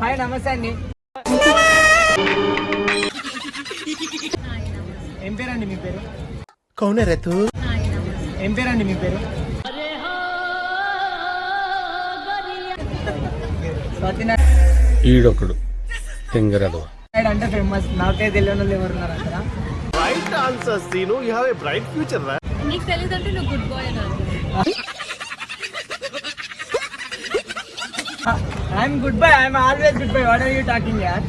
Hi నమస్తే అండి. ఏం పేరండి మీ పేరు? కౌన్ రే తూ? ఏం పేరండి మీ పేరు? ఈడొకడు తెంగరదు అంటే ఫేమస్. నాకే తెలియని వాళ్ళు ఎవరున్నారు అక్కడ? Right answer Seenu, you have a bright future రా. నీకు తెలియదంటే నువ్వు గుడ్ బాయ్ అన్నాడు. I'm good bye, I'm always good bye. What are you talking యార్?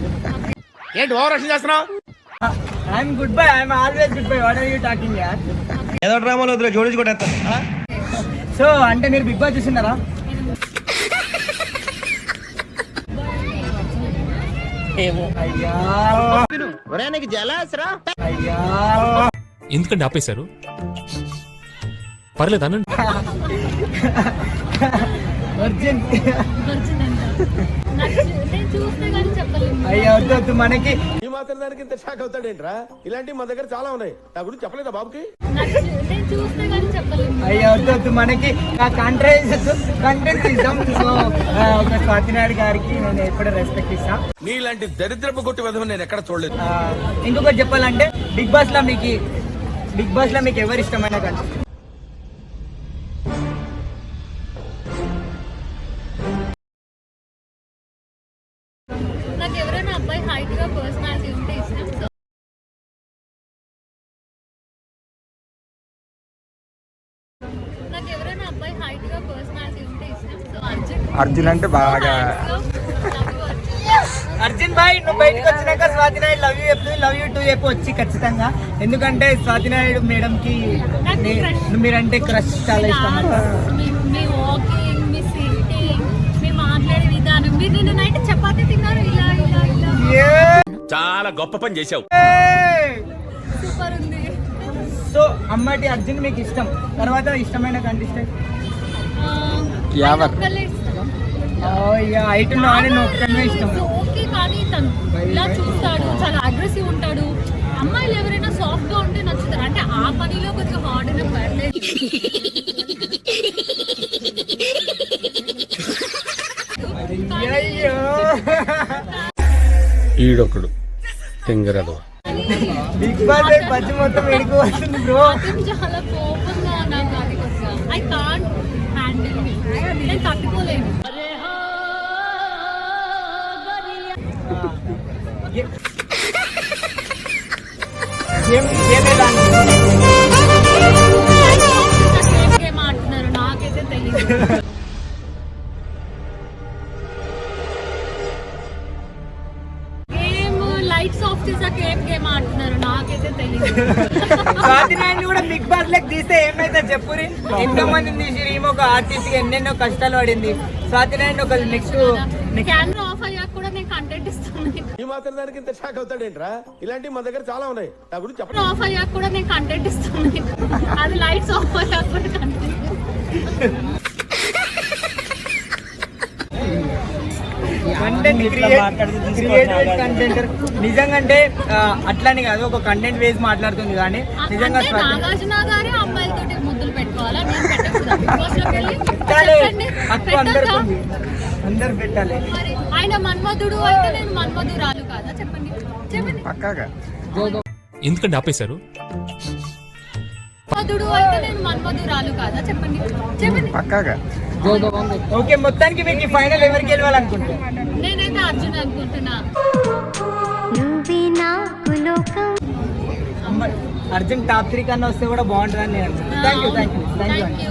ఏంటి ఓవర్ యాక్షన్ చేస్తున్నావు? I'm good bye, I'm always good bye. What are you talking యార్? ఏదో డ్రామాలో వద్దులే, జోడించుకుంటా. సో అంటే మీరు బిగ్ బాస్ చూస్తున్నారా? ఏమో అయ్యా, అయ్యా ఎందుకంటే ఆపేశారు? పర్లేదు అనండి. వర్జిన్ వర్జిన్ అంట. నేను చూస్తే కానీ చెప్పలేను. అయ్యా వద్దు వద్దు, మనకి ఈ మాత్రం దానికి ఇంత షాక్ అవుతాడేంట్రా? ఇలాంటివి మా దగ్గర చాలా ఉన్నాయి, నా గురించి చెప్పలేదా బాబుకి? నేను చూస్తే కానీ చెప్పలేను. అయ్యా వద్దు వద్దు, మనకి కంటెంట్ ఇద్దాం. సో ఒక స్వాతినాయుడు గారికి నేను ఎప్పుడు రెస్పెక్ట్ ఇస్తా. నీలాంటి దరిద్రపు కొట్టి విధం నేను ఎక్కడ చూడలేదు. ఇంకొకటి చెప్పాలంటే బిగ్ బాస్ లో మీకు ఎవరు ఇష్టమైన కంటే? నాకు ఎవరైనా అబ్బాయి హైట్ గా పర్సనాలిటీ ఉంటే ఇష్టం. నాకు ఎవరైనా అబ్బాయి హైట్ గా పర్సనాలిటీ ఉంటే ఇష్టం. సో అర్జున్ అంటే బాగా. అర్జున్ భాయ్, నువ్వు బయటకు వచ్చినాక స్వాతినాయుడు లవ్ యూ చెప్పు, లవ్ యూ టూ చెప్పు వచ్చి ఖచ్చితంగా. ఎందుకంటే స్వాతినాయుడు మేడం కి మీరంటే క్రష్ చాలా ఇష్టం. మీ వాకింగ్, మీ సిట్టింగ్, మీ మాట్లాడే విధానం, మీరు నిన్న నైట్ చపాతీ తిన్నారు ఇలా ఇలా ఇలా. చాలా గొప్ప పని చేశావు. సూపర్ ఉంది. సో అమ్మాటి అర్జున్ మీకు ఇష్టం. తర్వాత ఇష్టమైన కంటెస్టెంట్ ఒక్కళ్ళే ఇష్టం. హైట్ ఉన్నావని నువ్వు ఒక్కనే ఇష్టం. ఓకే, కానీ తను ఇలా చూస్తాడు, చాలా అగ్రెసివ్ ఉంటాడు. అమ్మాయిలు ఎవరైనా సాఫ్ట్ గా ఉంటే నచ్చుతారు. అంటే ఆ పనిలో కొంచెం హార్డ్ అయినా పర్లేదు. ఈడొకడు తెంగరదు బిగ్ బాస్ పచ్చి మొత్తం ఎడుకు వస్తుంది బ్రో. చాలా కోపంగా నాకు అది కొంచెం ఐ కాంట్ హ్యాండిల్. నేను తట్టుకోలేను. గేమ్ ఆడుతున్నారు, నాకైతే తెలియదు. లైట్స్ ఆఫ్ చేసాక ఏం గేమ్ ఆడుతున్నారు, నాకైతే తెలియదు. స్వాతినాయుడు కూడా బిగ్ బాస్ లెక్క తీస్తే ఏమైతే చెప్పురి. ఎంతో మంది తీసిరు. ఈమె ఒక ఆర్టిస్ట్ ఎన్నెన్నో కష్టాలు పడింది. స్వాతినాయుడు ఒక నెక్స్ట్ కెమెరా ఆఫ్ అయ్యాక కూడా నేను కంటెంట్ ఇస్తున్నాను. ఈ మాత్రం దానికి ఇంత షాక్ అవుతాడేంట్రా? ఇలాంటివి మా దగ్గర చాలా ఉన్నాయి, నా గురించి చెప్పలేదు. ఆఫ్ అయ్యాక కూడా నేను కంటెంట్ ఇస్తున్నాను. అది లైట్స్ ఆఫ్ అయ్యాక కూడా కంటెంట్. క్రియేటివ్ కంటెంట్ నిజంగా అంటే అట్లానే కాదు, ఒక కంటెంట్ వేసి మాట్లాడుతుంది. కానీ నిజంగా నాగార్జున గారే అమ్మాయిలతోటి ముద్దులు పెట్టుకోవాలా? అందరు పెట్టాలి. ఆయన మన్మధుడు అయితే నేను మన్మధురాలు కాదా? చెప్పండి చెప్పండి. పక్కాగా ఎందుకంటే ఆపేశారు? మన్మధుడు అయితే నేను మన్మధురాలు కాదా? చెప్పండి చెప్పండి. పక్కాగా ఓకే. మొత్తానికి మీకు ఫైనల్ ఎవరికి గెలవాలనుకుంటున్నారు? నేనైతే అర్జున్ అనుకుంటున్నా. అర్జున్ టాప్ 3 కన్నా వస్తే కూడా బాగుంటుందని నేను అనుకుంటున్నాను. Thank you.